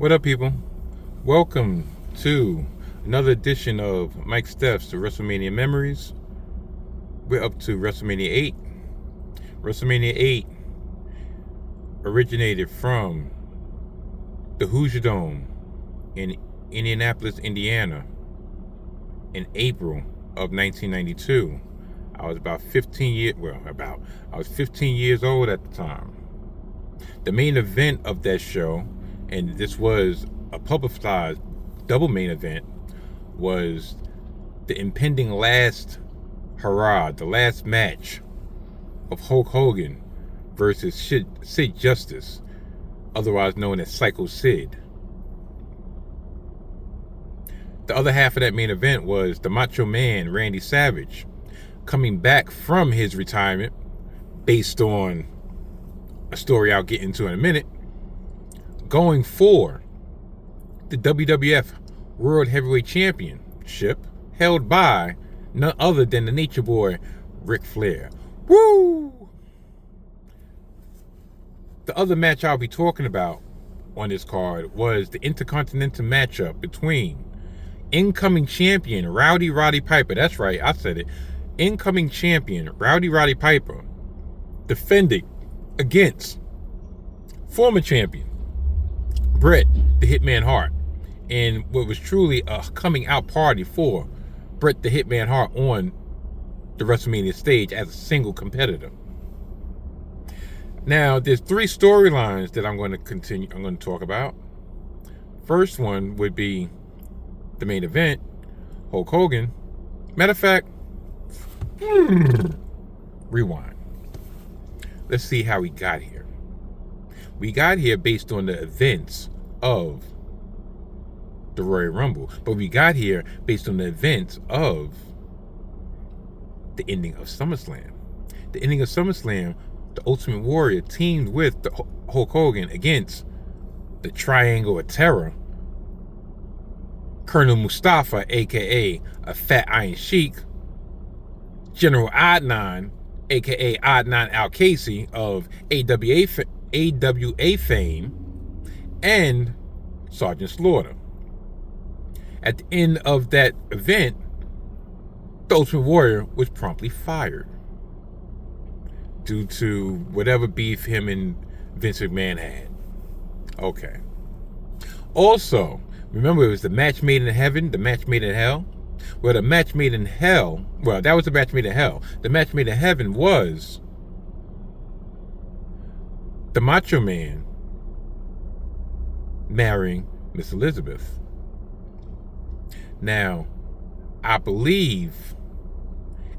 What up, people? Welcome to another edition of Mike Steph's The WrestleMania Memories. We're up to WrestleMania 8. WrestleMania 8 originated from the Hoosier Dome in Indianapolis, Indiana in April of 1992. I was about 15 years, I was 15 years old at the time. The main event of that show, and this was a publicized double main event, was the impending last hurrah, the last match of Hulk Hogan versus Sid Justice, otherwise known as Psycho Sid. The other half of that main event was the Macho Man Randy Savage coming back from his retirement based on a story I'll get into in a minute, going for the WWF World Heavyweight Championship held by none other than the Nature Boy Ric Flair. Woo! The other match I'll be talking about on this card was the Intercontinental matchup between incoming champion Roddy Piper. That's right, I said it. Incoming champion Roddy Piper defending against former champion Bret the Hitman Hart, and what was truly a coming out party for Bret the Hitman Hart on the WrestleMania stage as a single competitor. Now, there's three storylines that I'm going to talk about. First one would be the main event, Hulk Hogan. Matter of fact, rewind. Let's see how we got here. We got here based on the events of the Royal Rumble, but we got here based on the events of the ending of SummerSlam. The ending of SummerSlam, the Ultimate Warrior teamed with the Hulk Hogan against the Triangle of Terror, Colonel Mustafa, aka a Fat Iron Sheik, General Adnan, aka Adnan Al-Kaisi of AWA fame, and Sergeant Slaughter. At the end of that event, the Ultimate Warrior was promptly fired due to whatever beef him and Vince McMahon had. Okay. Also, remember, it was the match made in heaven, the match made in hell. Well, the match made in hell, that was the match made in hell. The match made in heaven was the Macho Man marrying Miss Elizabeth. Now, I believe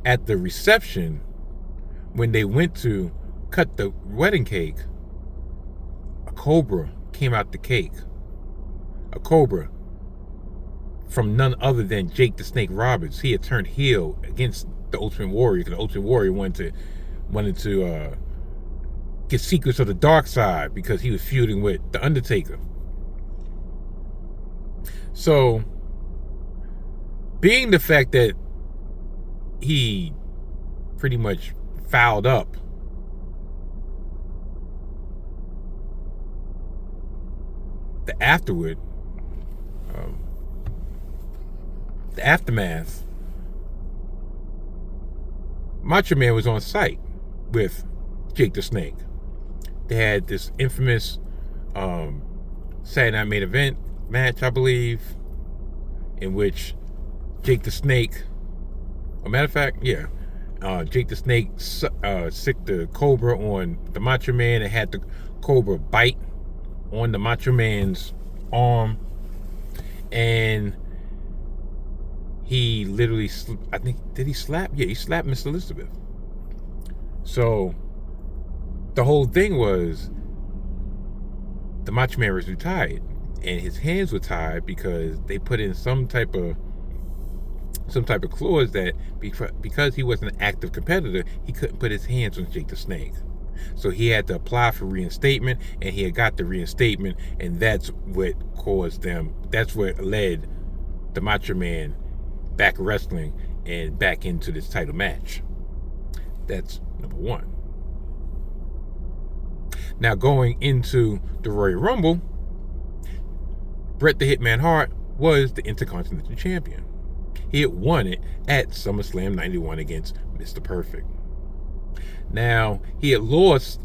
at the reception, when they went to cut the wedding cake, a cobra came out the cake. A cobra from none other than Jake the Snake Roberts. He had turned heel against the Ultimate Warrior because the Ultimate Warrior wanted to get secrets of the dark side because he was feuding with the Undertaker. So, being the fact that he pretty much fouled up the aftermath, Macho Man was on site with Jake the Snake. They had this infamous Saturday Night Main Event match, I believe, in which Jake the Snake, Jake the Snake sicked the cobra on the Macho Man and had the cobra bite on the Macho Man's arm, and he literally, did he slap? Yeah, he slapped Miss Elizabeth. So the whole thing was the Macho Man was retired, and his hands were tied because they put in some type of clause that because he was an active competitor, he couldn't put his hands on Jake the Snake. So he had to apply for reinstatement, and he had got the reinstatement, and that's what led the Macho Man back wrestling and back into this title match. That's number one. Now, going into the Royal Rumble, Bret the Hitman Hart was the Intercontinental Champion. He had won it at SummerSlam 91 against Mr. Perfect. Now, he had lost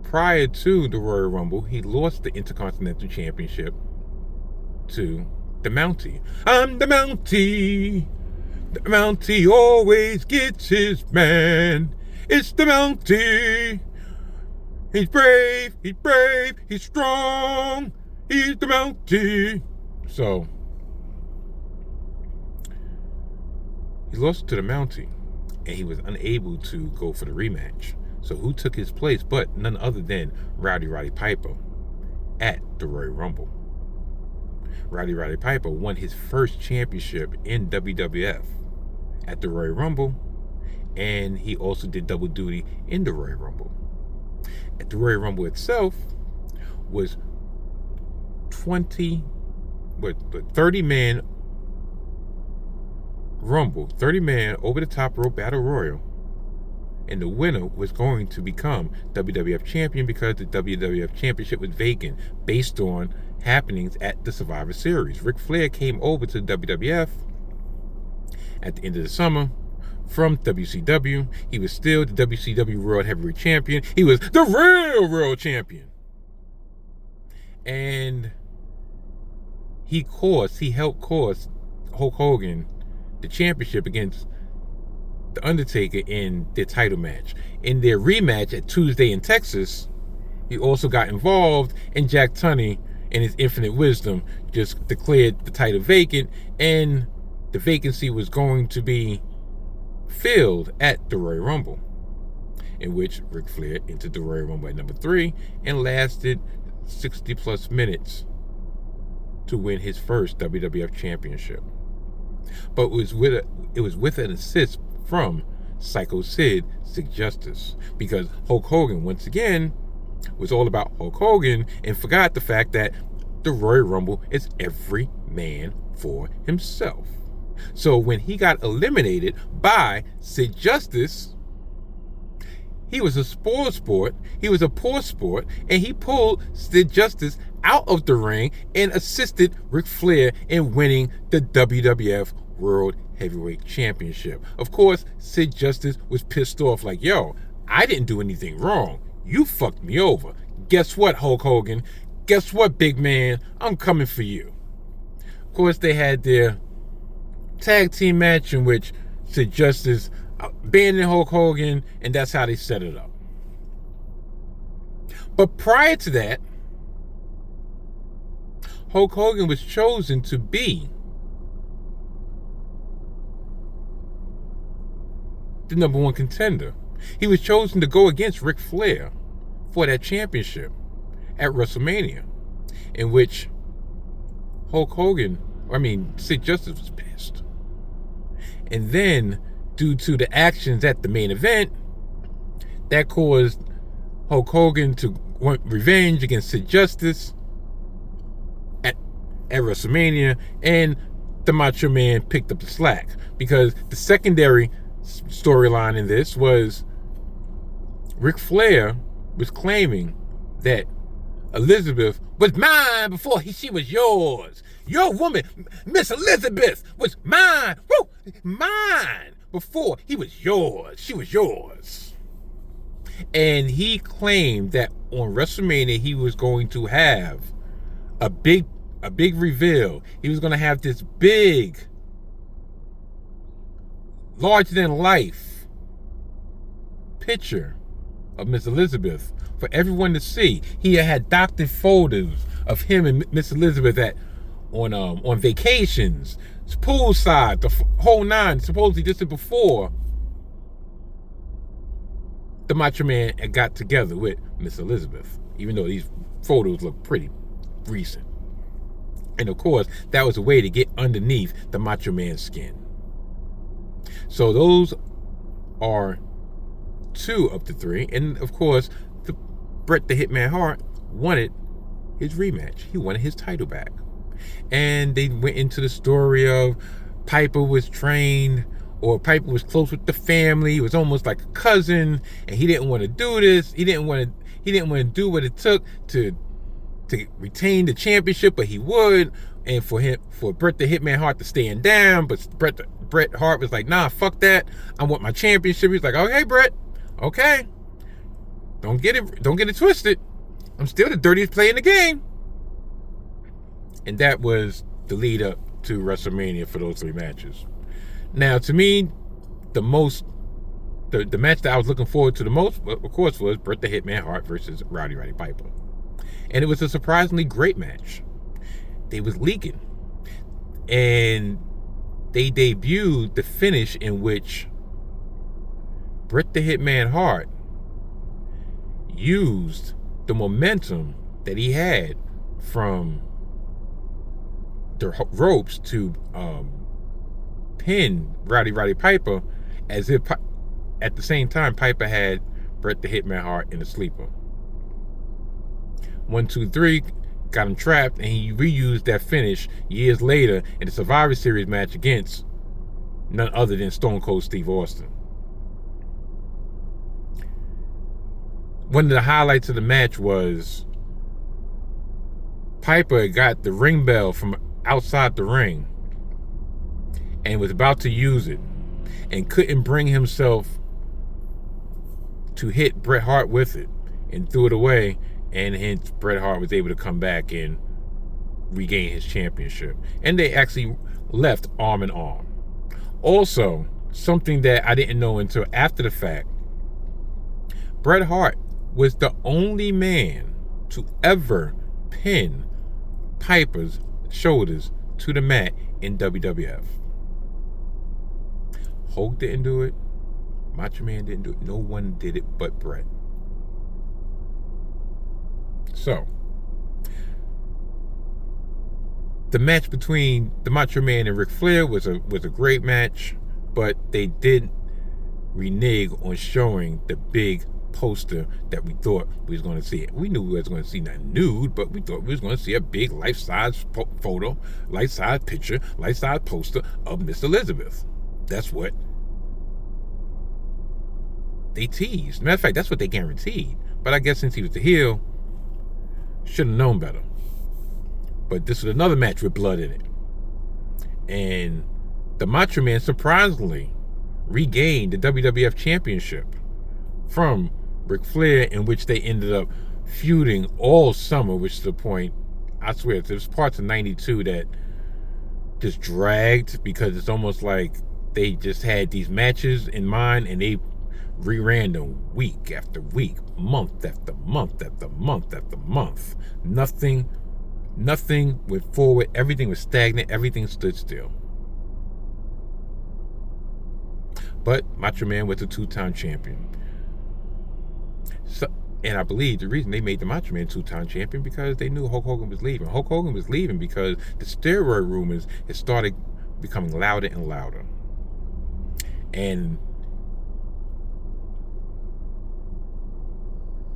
prior to the Royal Rumble. He lost the Intercontinental Championship to the Mountie. I'm the Mountie. The Mountie always gets his man. It's the Mountie. He's brave, he's strong. He's the Mountie. So, he lost to the Mountie, and he was unable to go for the rematch. So who took his place but none other than Roddy Piper at the Royal Rumble. Roddy Piper won his first championship in WWF at the Royal Rumble, and he also did double duty in the Royal Rumble. At the Royal Rumble itself was 30-man Rumble, 30-man over-the-top rope battle royal, and the winner was going to become WWF champion because the WWF championship was vacant based on happenings at the Survivor Series. Ric Flair came over to WWF at the end of the summer from WCW. He was still the WCW World Heavyweight Champion. He was the real World Champion. And he helped cost Hulk Hogan the championship against The Undertaker in their title match. In their rematch at Tuesday in Texas, he also got involved, and Jack Tunney, in his infinite wisdom, just declared the title vacant, and the vacancy was going to be filled at the Royal Rumble, in which Ric Flair entered the Royal Rumble at number 3 and lasted 60 plus minutes to win his first WWF championship. But it was with an assist from Psycho Sid, Sid Justice, because Hulk Hogan, once again, was all about Hulk Hogan and forgot the fact that the Royal Rumble is every man for himself. So when he got eliminated by Sid Justice, he was a poor sport, and he pulled Sid Justice out of the ring and assisted Ric Flair in winning the WWF World Heavyweight Championship. Of course, Sid Justice was pissed off, like, yo, I didn't do anything wrong. You fucked me over. Guess what, Hulk Hogan? Guess what, big man? I'm coming for you. Of course, they had their tag team match in which Sid Justice abandoned Hulk Hogan, and that's how they set it up. But prior to that, Hulk Hogan was chosen to be the number 1 contender. He was chosen to go against Ric Flair for that championship at WrestleMania, in which Sid Justice was pissed. And then, due to the actions at the main event, that caused Hulk Hogan to want revenge against Sid Justice at WrestleMania, and the Macho Man picked up the slack, because the secondary storyline in this was Ric Flair was claiming that Elizabeth was mine before she was yours. Your woman, Miss Elizabeth, was mine. Woo, mine before he was yours. She was yours. And he claimed that on WrestleMania he was going to have a big reveal. He was going to have this big, larger than life picture of Miss Elizabeth for everyone to see. He had doctored photos of him and Miss Elizabeth on vacations, poolside, the whole nine. Supposedly this is before the Macho Man had got together with Miss Elizabeth, even though these photos look pretty recent. And of course, that was a way to get underneath the Macho Man's skin. So those are 2 of the 3. And of course, Bret the Hitman Hart wanted his rematch. He wanted his title back. And they went into the story of Piper was trained, or Piper was close with the family. He was almost like a cousin, and he didn't want to do this. He didn't want to do what it took to to retain the championship, but he would. And for Bret the Hitman Hart to stand down, but Bret Hart was like, nah, fuck that. I want my championship. He's like, okay, Bret, okay. Don't get it twisted. I'm still the dirtiest player in the game. And that was the lead up to WrestleMania for those 3 matches. Now, to me, the match that I was looking forward to the most, of course, was Bret the Hitman Hart versus Roddy Piper. And it was a surprisingly great match. They was leaking. And they debuted the finish in which Bret the Hitman Hart used the momentum that he had from the ropes to pin Roddy Piper, as if at the same time Piper had Bret the Hitman Hart in a sleeper. 1, 2, 3, got him trapped, and he reused that finish years later in the Survivor Series match against none other than Stone Cold Steve Austin. One of the highlights of the match was Piper got the ring bell from outside the ring and was about to use it and couldn't bring himself to hit Bret Hart with it and threw it away, and hence Bret Hart was able to come back and regain his championship. And they actually left arm in arm. Also, something that I didn't know until after the fact, Bret Hart was the only man to ever pin Piper's shoulders to the mat in WWF. Hulk didn't do it. Macho Man didn't do it. No one did it but Bret. So, the match between the Macho Man and Ric Flair was a great match, but they did renege on showing the big poster that we thought we was going to see. We knew we was going to see nothing nude, but we thought we was going to see a big life-size photo, life-size picture, life-size poster of Miss Elizabeth. That's what they teased. Matter of fact, that's what they guaranteed. But I guess since he was the heel, should have known better. But this was another match with blood in it. And the Macho Man surprisingly regained the WWF Championship from Ric Flair, in which they ended up feuding all summer, which is the point, I swear, there's parts of 92 that just dragged, because it's almost like they just had these matches in mind and they reran them week after week, month after month after month after month. Nothing went forward. Everything was stagnant. Everything stood still. But Macho Man was a 2-time champion. So, and I believe the reason they made the Macho Man 2-time champion because they knew Hulk Hogan was leaving. Hulk Hogan was leaving because the steroid rumors had started becoming louder and louder. And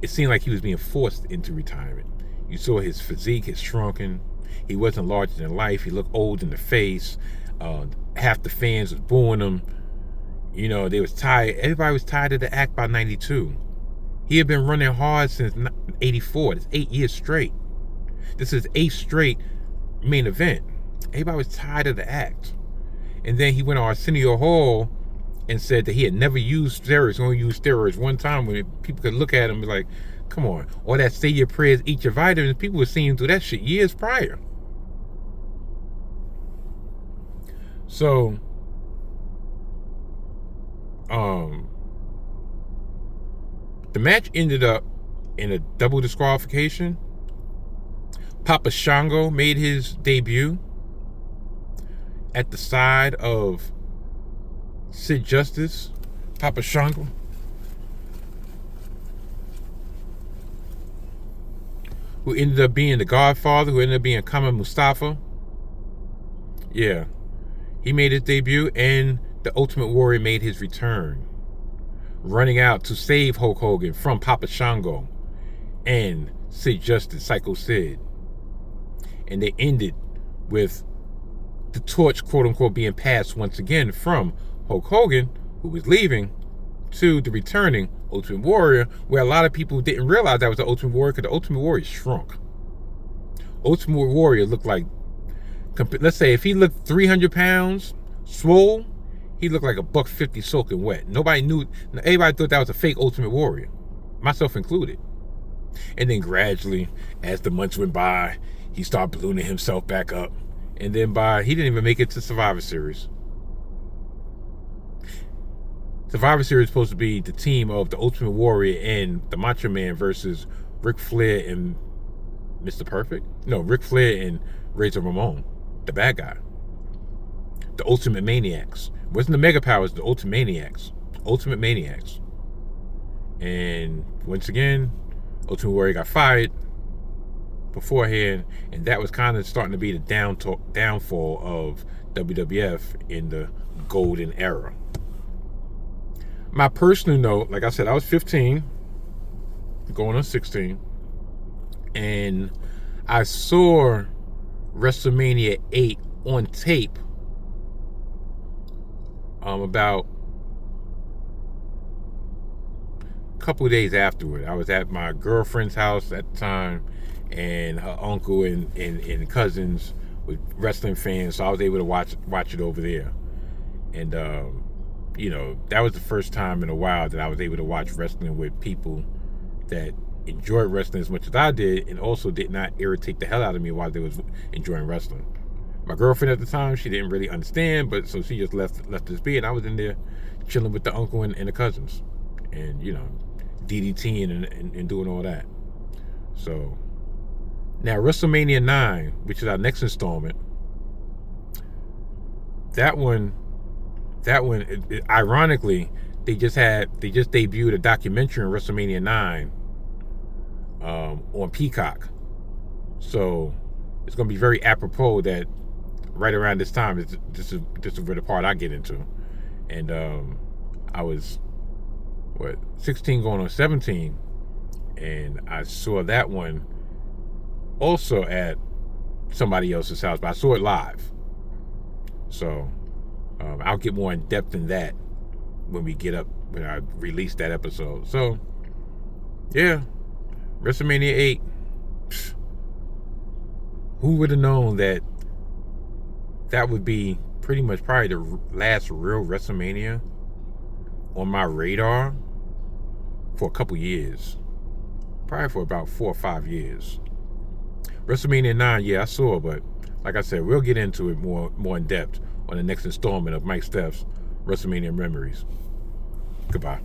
it seemed like he was being forced into retirement. You saw his physique had shrunken. He wasn't larger than life. He looked old in the face. Half the fans was booing him. You know, they was tired. Everybody was tired of the act by 92. He had been running hard since 84. It's 8 years straight. This is 8 straight main event. Everybody was tired of the act. And then he went on Arsenio Hall and said that he had never used steroids. He only used steroids one time when people could look at him and be like, come on. Or that say your prayers, eat your vitamins. People were seeing him do that shit years prior. So, the match ended up in a double disqualification. Papa Shango made his debut at the side of Sid Justice. Papa Shango, who ended up being the Godfather, who ended up being Kama Mustafa. Yeah, he made his debut, and the Ultimate Warrior made his return, running out to save Hulk Hogan from Papa Shango and Sid Justice, Psycho Sid. And they ended with the torch, quote unquote, being passed once again from Hulk Hogan, who was leaving, to the returning Ultimate Warrior, where a lot of people didn't realize that was the Ultimate Warrior because the Ultimate Warrior shrunk. Ultimate Warrior looked like, let's say if he looked 300 pounds, swole, he looked like $150 soaking wet. Nobody knew, everybody thought that was a fake Ultimate Warrior, myself included. And then gradually, as the months went by, he started ballooning himself back up. And then he didn't even make it to Survivor Series. Survivor Series is supposed to be the team of the Ultimate Warrior and the Macho Man versus Ric Flair and Mr. Perfect? No, Ric Flair and Razor Ramon, the bad guy. The Ultimate Maniacs. It wasn't the Mega Powers, the Ultimate Maniacs. Ultimate Maniacs. And once again, Ultimate Warrior got fired beforehand, and that was kind of starting to be the downfall of WWF in the golden era. My personal note, like I said, I was 15, going on 16, and I saw WrestleMania 8 on tape about couple of days afterward. I was at my girlfriend's house at the time, and her uncle and cousins were wrestling fans, so I was able to watch it over there. And that was the first time in a while that I was able to watch wrestling with people that enjoyed wrestling as much as I did, and also did not irritate the hell out of me while they was enjoying wrestling. My girlfriend at the time, she didn't really understand, but so she just left us be, and I was in there chilling with the uncle and the cousins, and DDTing and doing all that. So now WrestleMania 9, which is our next installment, that one ironically, they just debuted a documentary on WrestleMania 9 on Peacock. So it's going to be very apropos that right around this time, this is where the part I get into. And I was 16 going on 17, and I saw that one also at somebody else's house, but I saw it live. So I'll get more in depth in that when I release that episode. So yeah, WrestleMania 8. Who would have known that would be pretty much probably the last real WrestleMania on my radar for a couple years, probably for about 4 or 5 years. WrestleMania 9, yeah, I saw it, but like I said, we'll get into it more in depth on the next installment of Mike Steph's WrestleMania Memories. Goodbye.